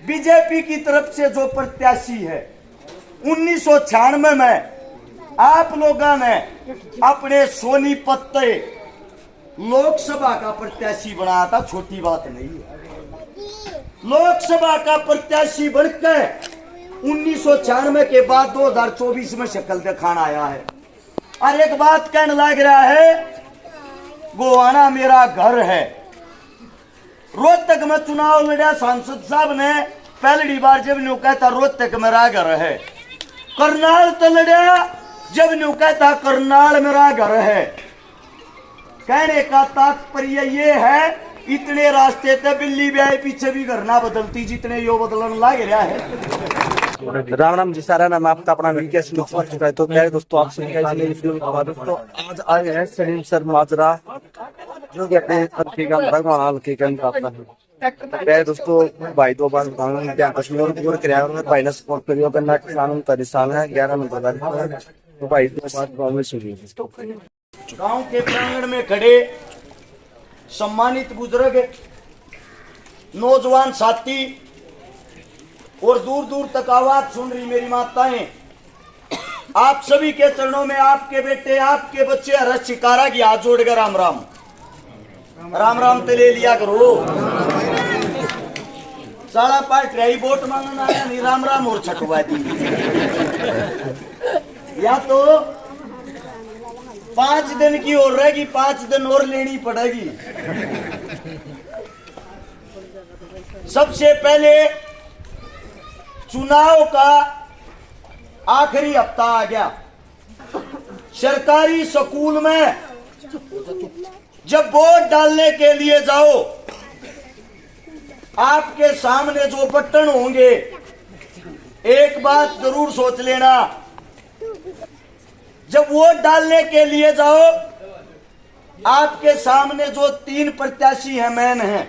BJP की तरफ से जो प्रत्याशी है 1996 में आप लोगों ने अपने सोनीपत लोकसभा का प्रत्याशी बनाया था, छोटी बात नहीं है। लोकसभा का प्रत्याशी बनकर 1996 के बाद 2024 में शक्ल दिखाना आया है। और एक बात कहने लग रहा है, गोवाना मेरा घर है। रोहतक में चुनाव लड़ा सांसद साहब ने पहली बार जब न्यू कहता रोहतक मेरा घर है। करनाल तो लड़ा जब न्यू कहता करनाल मेरा घर है। कहने का तात्पर्य ये है, इतने रास्ते थे बिल्ली भी आए पीछे भी घर ना बदलती जितने यो बदलन लग रहा है। राम राम जी, सारा नाम आपका अपना वीडियो शुरू हो चुका है। तो प्यारे दोस्तों, आप सभी का दोस्तों आज आए हैं सलीम सर माजरा, जो कि अपने हल्के का भगवान हल्के का मुकाबला है। प्यारे दोस्तों, भाई दो बार कश्मीर और भाई ने सपोर्ट करियो करना किसान का निशान है 11 नंबर। तो भाई दो बात गाँव में सुनिए। गांव के प्रांगण में खड़े सम्मानित बुजुर्ग, नौजवान साथी और दूर दूर तक आवाज सुन रही मेरी माताएं, आप सभी के चरणों में आपके बेटे आपके बच्चे हर्ष शिकारा की हाथ जोड़कर राम राम राम राम ते ले लिया करो। सारा पार्ट रही वोट मांगना आया नहीं, राम राम और छटवा दी। या तो 5 दिन की और रहेगी, 5 दिन और लेनी पड़ेगी। सबसे पहले चुनाव का आखिरी हफ्ता आ गया। सरकारी स्कूल में जब वोट डालने के लिए जाओ, आपके सामने जो बटन होंगे, एक बात जरूर सोच लेना, जब वोट डालने के लिए जाओ, आपके सामने जो 3 प्रत्याशी हैं मैन हैं,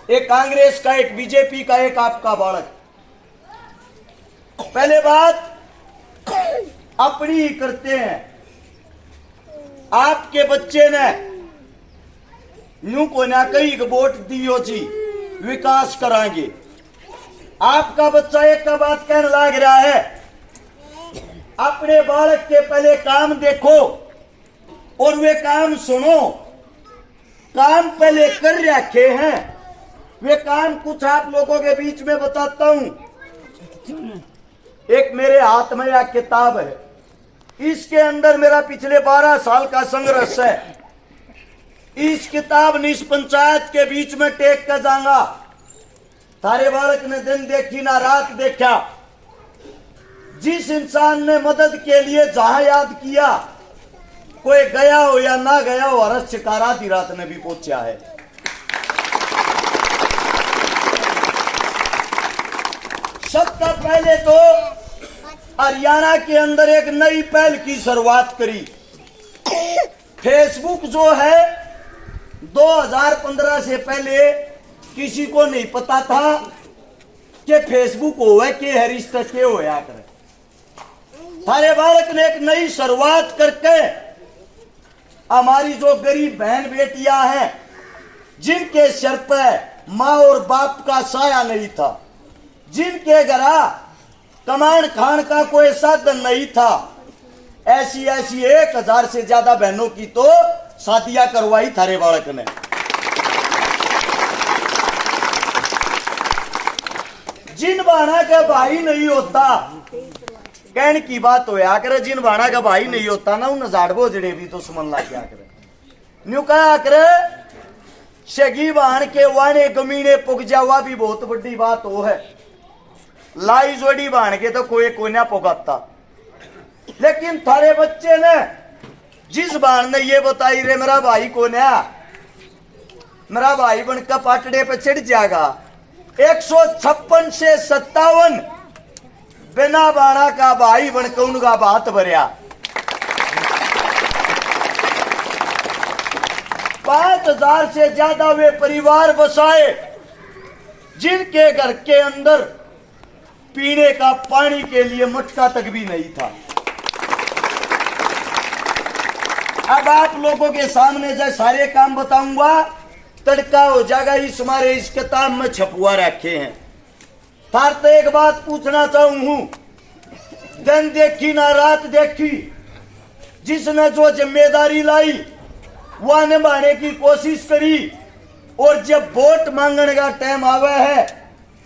एक कांग्रेस का, एक बीजेपी का, एक आपका बालक। पहले बात अपनी ही करते हैं। आपके बच्चे ने न्यू को ना कई वोट दियो जी, विकास कराएंगे। आपका बच्चा एक का बात कहने लग रहा है, अपने बालक के पहले काम देखो और वे काम सुनो। काम पहले कर रखे हैं, वे काम कुछ आप लोगों के बीच में बताता हूं। एक मेरे हाथ में यह किताब है, इसके अंदर मेरा पिछले 12 साल का संघर्ष है। इस किताब ने इस पंचायत के बीच में टेक कर जाऊंगा। थारे बालक ने दिन देखी ना रात देखा। जिस इंसान ने मदद के लिए जहां याद किया, कोई गया हो या ना गया हो, हर्ष शिकारा आधी रात में भी पहुंचा है। सबसे पहले तो हरियाणा के अंदर एक नई पहल की शुरुआत करी। फेसबुक जो है 2015 से पहले किसी को नहीं पता था कि फेसबुक होवे के हरिश्ता के होया करे। थारे बालक ने एक नई शुरुआत करके हमारी जो गरीब बहन बेटियां हैं, जिनके सर पे माँ और बाप का साया नहीं था, जिनके घरा कमाण खान का कोई साधन नहीं था, ऐसी 1000 से ज्यादा बहनों की तो शादियां करवाई थारे बालक ने। जिन बाणा का भाई नहीं होता, कहने की बात हो या करे, जिन बाणा का भाई नहीं होता ना, उन झाड़बो जड़े भी तो सुमन ला क्या करे। न्यू कहा करे, शगी बाण के वाणे गमीने पुग जावा भी बहुत बड़ी बात हो है। लाई जोड़ी बाण के तो कोई कोन्या पुगाता, लेकिन थारे बच्चे ने जिस बाण ने ये बताई रे मेरा भाई कोन्या, मेरा भाई बनकर पाटड़े पे चढ़ जाएगा। 156 से 57 बिना बाणा का भाई बनकर उनका बात भरिया। 5000 से ज्यादा वे परिवार बसाए, जिनके घर के अंदर पीने का पानी के लिए मटका तक भी नहीं था। अब आप लोगों के सामने जो सारे काम बताऊंगा, तड़का हो जाएगा, इस मारे इस किताब में छपुआ रखे हैं। थार तो एक बात पूछना चाहूं, दिन देखी ना रात देखी, जिसने जो जिम्मेदारी लाई वह निभाने की कोशिश करी, और जब वोट मांगने का टाइम आवे है,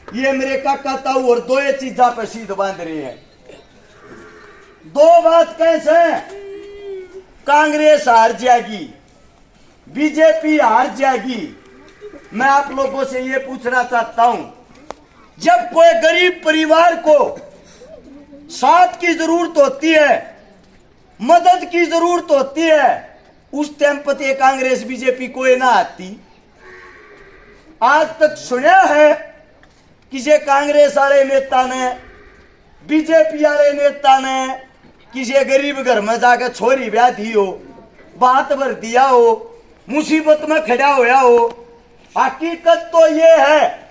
ये मेरे काका ताऊ और दो ये चीजा पर सीध बांध रही है। दो बात कैसे है, कांग्रेस हार जाएगी, बीजेपी हार जाएगी। मैं आप लोगों से ये पूछना चाहता हूं, जब कोई गरीब परिवार को साथ की जरूरत होती है, मदद की जरूरत होती है, उस टाइम पर ये कांग्रेस बीजेपी कोई ना आती। आज तक सुना है किसी कांग्रेस वाले नेता ने, बीजेपी वाले नेता ने किसी गरीब घर में जाकर छोरी ब्याह दी हो, बात भर दिया हो, मुसीबत में खड़ा होया हो। हकीकत तो ये है,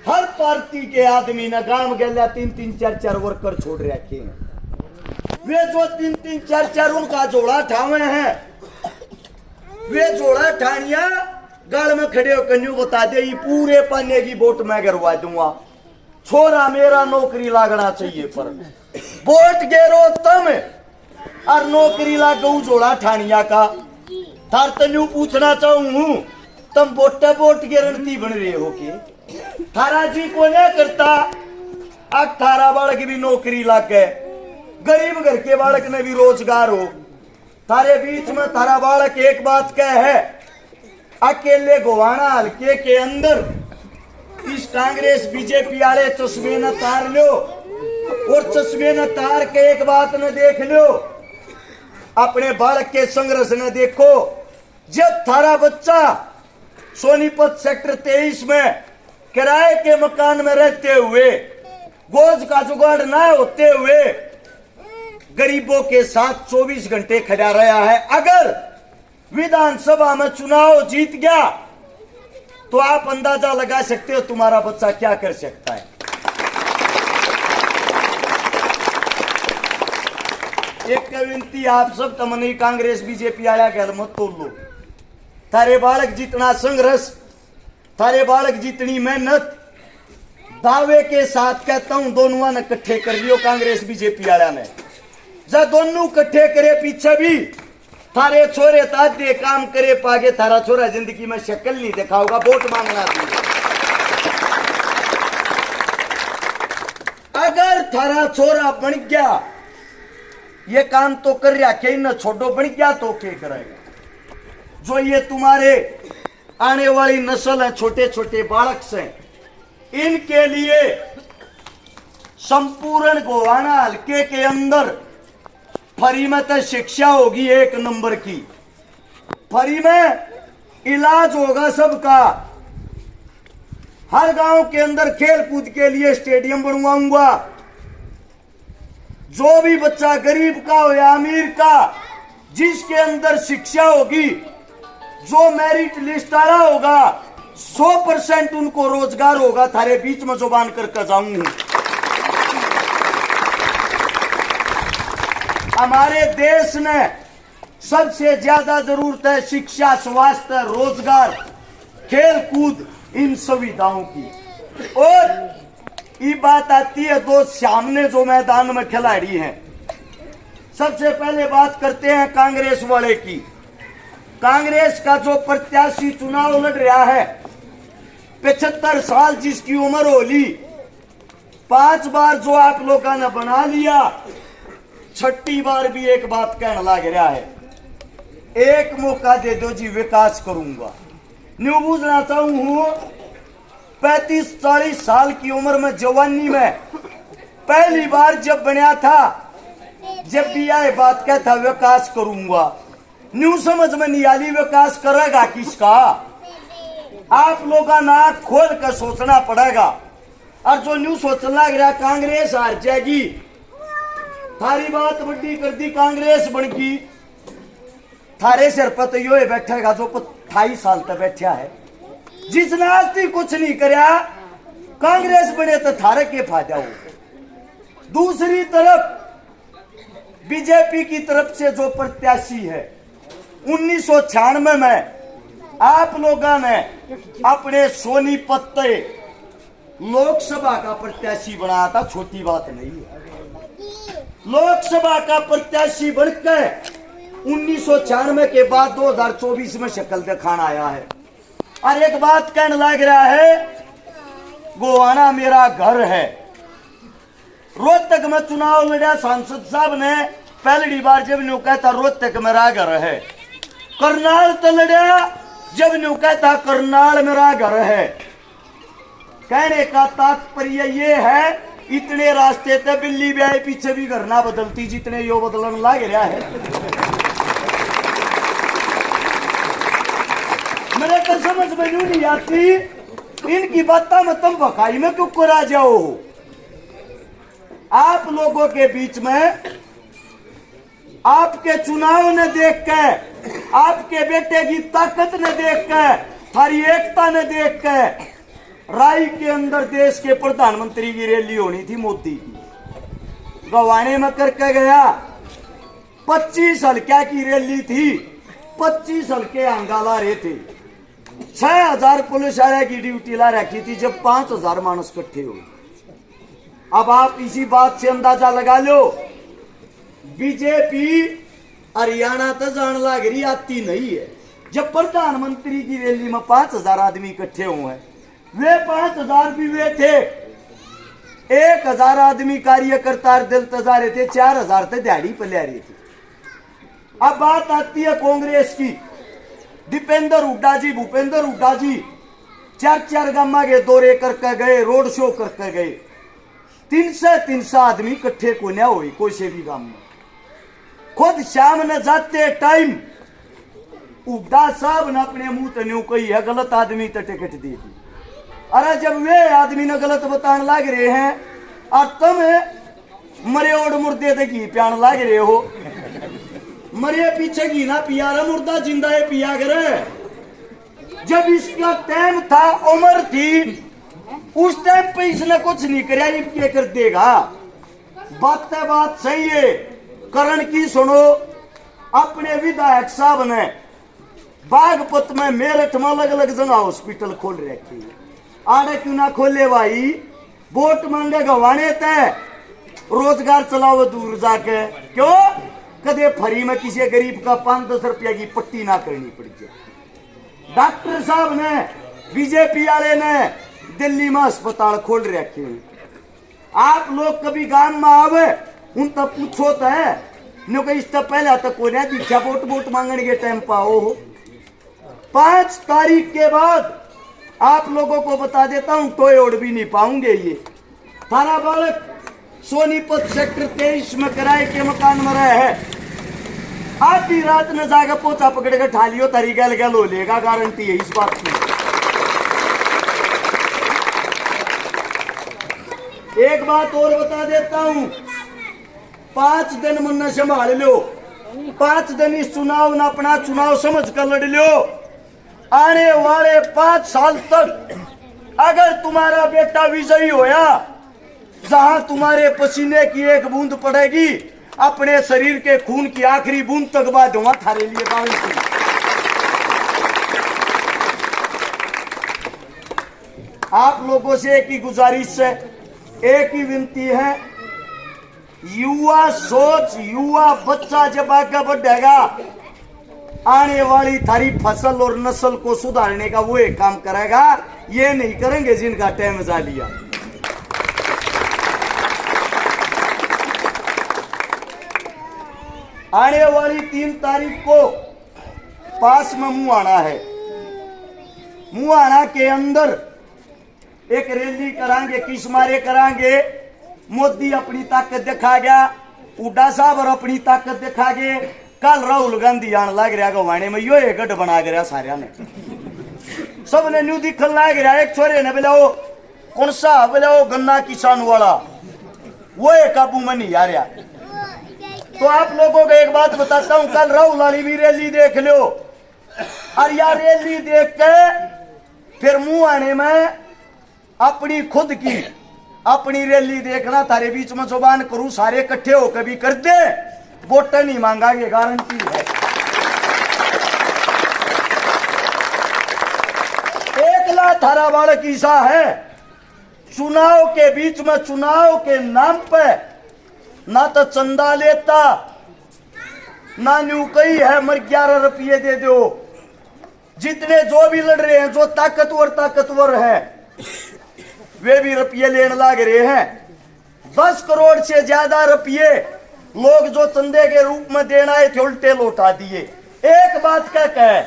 हर पार्टी के आदमी ने गांव गया 3-3, 4-4 वर्कर छोड़ रखे हैं। वे जो 3-3, 4-4 उनका जोड़ा ठावे हैं, वे जोड़ा ठानिया गाल में खड़े होकर न्यू बता दे, ये पूरे पाने की वोट मैं करवा दूंगा, छोरा मेरा नौकरी लागना चाहिए। पर वोट गेरो तम और नौकरी लागू जोड़ा ठानिया का। थार तन्यू पूछना चाहूं, तुम वोट की रणती बन रहे हो के? थारा जी को नहीं करता, अब थारा बालक भी नौकरी लग गए, गरीब घर के बालक में भी रोजगार हो। थारे बीच में थारा बालक एक बात कह है, अकेले गोवाना हल्के के अंदर इस कांग्रेस बीजेपी वाले चश्मे न तार लो, और चश्मे न तार के एक बात न देख लो, अपने बालक के संघर्ष न देखो। जब थारा बच्चा सोनीपत सेक्टर 23 में किराए के मकान में रहते हुए, गोद का जुगाड़ न होते हुए, गरीबों के साथ 24 घंटे खड़ा रहा है, अगर विधानसभा में चुनाव जीत गया तो आप अंदाजा लगा सकते हो तुम्हारा बच्चा क्या कर सकता है। एक विनती आप सब तमनी कांग्रेस बीजेपी आया गया मत तोड़ लो। थारे बालक जितना संघर्ष, थारे बालक जितनी मेहनत, दावे के साथ कहता हूं दोनों ने इकट्ठे कर लियो कांग्रेस बीजेपी वाला ने। जब दोनों इकट्ठे करे पीछे भी थारे छोरे ताजे काम करे पागे, थारा छोरा जिंदगी में शक्ल नहीं दिखाओगा, वोट मांगना थी। अगर थारा छोरा बन गया, ये काम तो कर रहा के न छोड़ो, बन गया तो क्या करेगा? जो ये तुम्हारे आने वाली नस्ल है, छोटे छोटे बालक से, इनके लिए संपूर्ण गोवाना हल्के के अंदर फ्री में तो शिक्षा होगी 1 नंबर की, फ्री में इलाज होगा सबका। हर गांव के अंदर खेल कूद के लिए स्टेडियम बनवाऊंगा। जो भी बच्चा गरीब का हो या अमीर का, जिसके अंदर शिक्षा होगी, जो मेरिट लिस्ट आ रहा होगा, 100% उनको रोजगार होगा। थारे बीच में जुबान करके जाऊंगी। हमारे देश में सबसे ज्यादा जरूरत है शिक्षा, स्वास्थ्य, रोजगार, खेल कूद, इन सुविधाओं की। और ये बात आती है दो सामने जो मैदान में खिलाड़ी हैं। सबसे पहले बात करते हैं कांग्रेस वाले की। कांग्रेस का जो प्रत्याशी चुनाव लड़ रहा है, 75 साल जिसकी उम्र होली, 5 बार जो आप लोगों ने बना लिया, 6ठी बार भी एक बात कहने लग रहा है, एक मौका दे दो जी विकास करूंगा। न्यू पूछना चाहूं, 35-40 साल की उम्र में, जवानी में पहली बार जब बना था, जब भी आए बात कहता विकास करूंगा, न्यू समझ में नहीं आली विकास करेगा किसका? आप लोगों ने आंख खोल कर सोचना पड़ेगा। और जो न्यू सोचने लग रहा कांग्रेस हार जाएगी, थारी बात बड़ी कर दी, कांग्रेस बन गई, थारे सिर पर तो यो बैठेगा जो 28 साल तक बैठा है, जिसने आज तक कुछ नहीं कराया। कांग्रेस बने तो थारे के फायदा हो। दूसरी तरफ बीजेपी की तरफ से जो प्रत्याशी है, 1996 में आप लोगों ने अपने सोनीपत लोकसभा का प्रत्याशी बनाया था, छोटी बात नहीं है। लोकसभा का प्रत्याशी बनकर 1996 के बाद 2024 में शक्ल दिखाना आया है। और एक बात कहने लग रहा है, गोवाना मेरा घर है। रोहतक में चुनाव लड़ा सांसद साहब ने पहली बार जब न्यू कहता रोहतक मेरा घर है। करनाल तो लड़ा जब न्यू कहता करनाल मेरा घर है। कहने का तात्पर्य ये है, इतने रास्ते ते बिल्ली भी आए पीछे भी घर ना बदलती जितने यो बदलन लग रहा है। मेरे तो समझ में नहीं आती, इनकी बातों में तुम भकाई में क्यों करा जाओ। आप लोगों के बीच में आपके चुनाव ने देख के, आपके बेटे की ताकत ने देख के, हमारी एकता ने देख के, राय के अंदर देश के प्रधानमंत्री की रैली होनी थी मोदी की, गवाने में करके गया। 25 हल्का की रैली थी, 25 हल्के अंगाला रहे थे। 6000 पुलिस वाले की ड्यूटी ला रखी थी जब 5000 मानस इकट्ठे हुए। अब आप इसी बात से अंदाजा लगा लो, बीजेपी हरियाणा तो जान लग रही आती नहीं है। जब प्रधानमंत्री की रैली में 5000 आदमी इकट्ठे हुए हैं, वे 5000 भी वे थे। 1000 आदमी कार्यकर्ता दिल तजा रहे थे, 4000 तो दिहाड़ी पर ले रहे थे। अब बात आती है कांग्रेस की। दीपेंद्र हुड्डा जी, भूपेंद्र हुड्डा जी 4 गामा के दौरे करके गए, रोड शो करके गए। 300 आदमी इकट्ठे को न हुई कोई से भी गांव में। खुद शाम ने जाते टाइम हुड्डा साहब ने अपने मुंह तो न्यू कही है, गलत आदमी तो टिकट दी थी। अरे जब वे आदमी ने गलत बताने लग रहे हैं और तुम मरे ओड मुर्दे ते घी प्यान लग रहे हो। मरे पीछे घी ना पिया रहा, मुर्दा जिंदा है पिया करे। जब इसका टाइम था, उम्र थी, उस टाइम पे इसने कुछ नहीं कराया, ये क्या कर देगा। बात सही है, करण की सुनो। अपने विधायक साहब ने बागपत में, मेरठ में अलग अलग जगह हॉस्पिटल खोल रखी है। आड़े क्यों ना खोले भाई, वोट मांगे गवाने तय, रोजगार चलाओ दूर जाके। क्यों कदे फ्री में किसी गरीब का 5-10 रुपया की पट्टी ना करनी पड़ जाए। डॉक्टर साहब ने, बीजेपी वाले ने दिल्ली में अस्पताल खोल रखे हैं। आप लोग कभी गांव में आवे उन तब पूछो तो है, इससे पहले तक कोई नहीं दिखा वोट मांगने के टाइम पाओ हो। 5 तारीख के बाद आप लोगों को बता देता हूं, टोए ओढ़ भी नहीं पाऊंगे। ये थाना बालक सोनीपत सेक्टर 23 में किराए के मकान में रहे है। आधी रात में जाकर पोचा पकड़ कर ठालियो तारी गल गल हो लेगा, गारंटी है इस बात की। एक बात और बता देता हूं, 5 दिन मन संभाल लो। 5 दिन इस चुनाव न अपना चुनाव समझ कर लड़ लो। आने वाले 5 साल तक अगर तुम्हारा बेटा विजयी होया, जहां तुम्हारे पसीने की एक बूंद पड़ेगी, अपने शरीर के खून की आखिरी बूंद तक बाद दूंगा थारे लिए गारंटी। आप लोगों से एक ही गुजारिश है, एक ही विनती है, युवा सोच, युवा बच्चा जब आगे बढ़ेगा, आने वाली थारी फसल और नस्ल को सुधारने का वो एक काम करेगा। ये नहीं करेंगे जिनका टाइम जा लिया। आने वाली 3 तारीख को पास में मुआना है। मुआना के अंदर एक रैली करांगे, किस मारे करांगे। मोदी अपनी ताकत दिखा गया, हुड्डा साहब और अपनी ताकत दिखा गए। कल राहुल गांधी आने लग रहा गवाने में, यो एक गढ़ बना गया सारे ने, सबने न्यू दिखन लग रहा। एक छोरे ने बोला, वो कौन सा बोला, वो गन्ना किसान वाला, वो एक काबू में नहीं आ रहा। तो आप लोगों को एक बात बताता हूं, कल राहुल वाली भी रैली देख लो, और यार रैली देख के फिर मुंह आने में अपनी खुद की अपनी रैली देखना। तारे बीच में जुबान करूं, सारे इकट्ठे हो कभी कर दे, वोट नहीं मांगागे, गारंटी है। थारा बालक ईसा है, चुनाव के बीच में चुनाव के नाम पे ना तो चंदा लेता ना न्यू कही है मर 11 रुपये दे दो। जितने जो भी लड़ रहे हैं, जो ताकतवर है, वे भी रुपये लेने लग रहे हैं। 10 करोड़ से ज्यादा रुपये लोग जो चंदे के रूप में देना है थे उल्टे लौटा दिए। एक बात क्या कहे,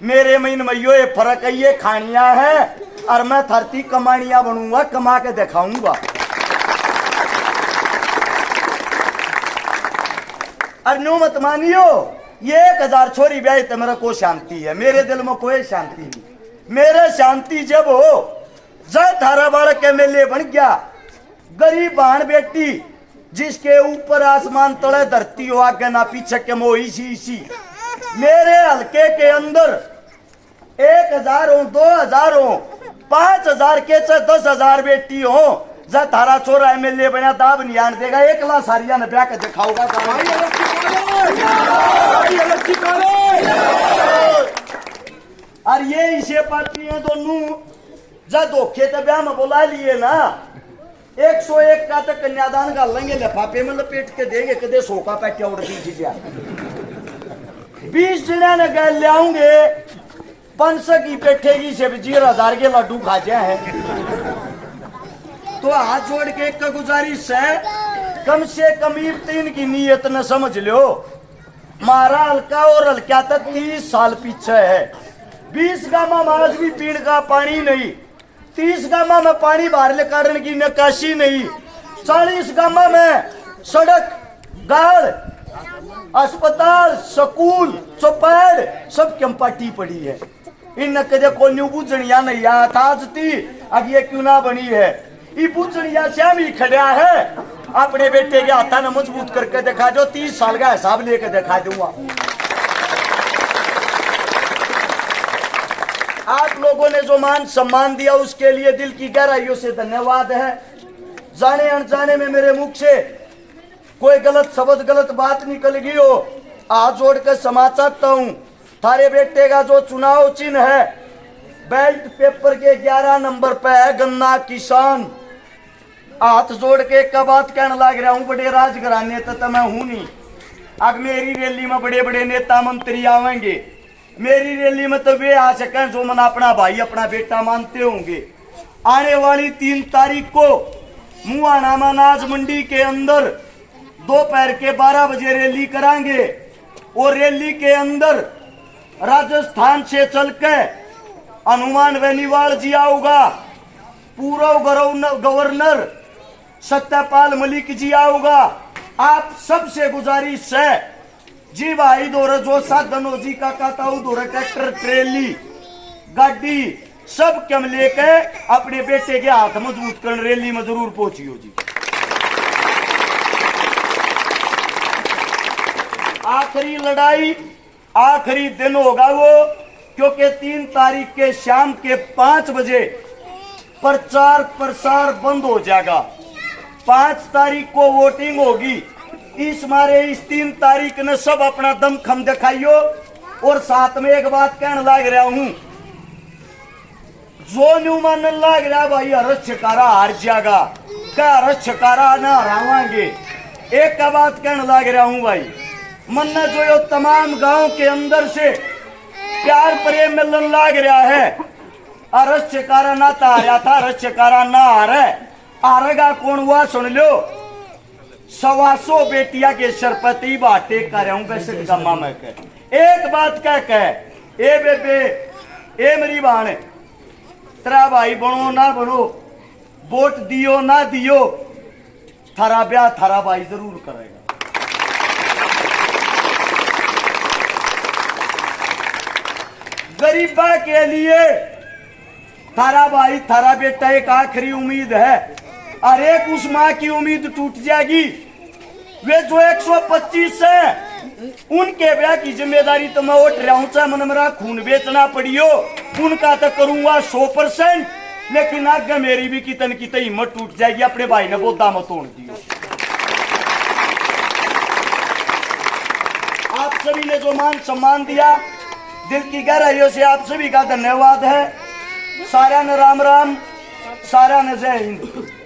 मेरे महीन मैयो ये फर्क है, ये खानिया है और मैं धरती कमानिया बनूंगा, कमा के दिखाऊंगा। और न्यू मत मानियो, ये 1000 छोरी ब्याह तो मेरा को शांति है, मेरे दिल में कोई शांति नहीं। मेरे शांति जब हो जब थारा बालक के मेले बन गया, गरीब बहन बेटी जिसके ऊपर आसमान तले धरती हो, आगे ना पीछे के मोही सी मेरे हल्के के अंदर 1000 हो, 2000 हो, 5000 के 10,000 बेटी हो, जब थारा छोरा एमएलए बना दाब नहीं आने देगा, एकला सारिया ने ब्याह के दिखाऊंगा। और ये इसे पार्टी है दोनों जब धोखे तो ब्याह में बुला लिए ना, 101 का तो कन्यादान कर लेंगे, लिफाफे में लपेट के देंगे, कदे सोका पैटे उड़ दी चीजा 20 जने ने गए ले आऊंगे, 500 की बैठेगी से 0,000 के लड्डू खा जाए। तो हाथ जोड़ के एक का गुजारिश है, कम से कम 3 की नीयत न समझ लो। मारा हल्का और हल्का तक 30 साल पीछे है। 20 गामा में आज भी पीने का पानी नहीं, 30 गामा में पानी बाहर कारण की निकासी नहीं, 40 गामा में सड़क गाड़ अस्पताल स्कूल चौपाड़ सब कंपाटी पड़ी है। इन कदे को न्यू बुझनिया नहीं आज थी, अब ये क्यों ना बनी है। ये बुझनिया श्याम ही खड़ा है, अपने बेटे के हाथा ने मजबूत करके दिखा दो, 30 साल का हिसाब लेकर दिखा दूंगा। आप लोगों ने जो मान सम्मान दिया उसके लिए दिल की गहराइयों से धन्यवाद है। जाने अनजाने में मेरे मुख से कोई गलत शब्द गलत बात निकल गई हो, हाथ जोड़कर क्षमा चाहता हूं। थारे बेटे का जो चुनाव चिन्ह है बेल्ट पेपर के 11 नंबर पे है गन्ना किसान। हाथ जोड़ के एक बात कहने लग रहा हूं, बड़े राजघराने तो मैं हूं नहीं। अब मेरी रैली में बड़े बड़े नेता मंत्री आवेंगे, मेरी रैली में तो वे आ सकें जो मन अपना भाई अपना बेटा मानते होंगे। आने वाली 3 तारीख को मुआना में अनाज मंडी के अंदर दोपहर के 12 बजे रैली करांगे और रैली के अंदर राजस्थान से चल के हनुमान बेनीवाल जी आऊगा, पूर्व गवर्नर सत्यपाल मलिक जी आऊगा। आप सबसे गुजारिश है जी भाई दौरे जो साधनों जी का कहता दौरे ट्रैक्टर ट्रेली गाड़ी सब कम लेके अपने बेटे के हाथ मजबूत कर रैली में जरूर पहुंचियो जी। आखिरी लड़ाई आखिरी दिन होगा वो, क्योंकि 3 तारीख के शाम के 5 बजे प्रचार प्रसार बंद हो जाएगा। 5 तारीख को वोटिंग होगी। इस मारे इस 3 तारीख ने सब अपना दम खम दिखाइयो। और साथ में एक बात कहने लग रहा हूं, जो न्यू मानने लग रहा भाई हरस छकारा हार जाएगा, क्या हरस छकारा ना हरावांगे। एक का बात कहने लग रहा हूं भाई, मन जो यो तमाम गांव के अंदर से प्यार प्रेम मिलन लग रहा है। हरस छकारा ना तो हारा था, हरस छकारा ना हारे, हारेगा कौन हुआ सुन लो। 125 बेटिया के सरपति बाटे कर रहा हूं गम्मा में कह। एक बात कह ए बेबे ए मेरी बहन, तेरा भाई बनो ना बनो, वोट दियो ना दियो, थारा ब्याह थारा भाई जरूर करेगा। गरीबा के लिए थारा भाई थारा बेटा एक आखिरी उम्मीद है। और एक उस माँ की उम्मीद टूट जाएगी, वे जो 125 है उनके ब्याह की जिम्मेदारी तो मैं उठ रहा हूं, चाहे मन मेरा खून बेचना पड़ियो, उनका तो करूंगा 100%। लेकिन आगे मेरी भी कितन की तो हिम्मत टूट जाएगी, अपने भाई ने बोदा मत तोड़ दियो। आप सभी ने जो मान सम्मान दिया, दिल की गहराइयों से आप सभी का धन्यवाद है। सारा ने राम राम, सारा ने जय हिंद।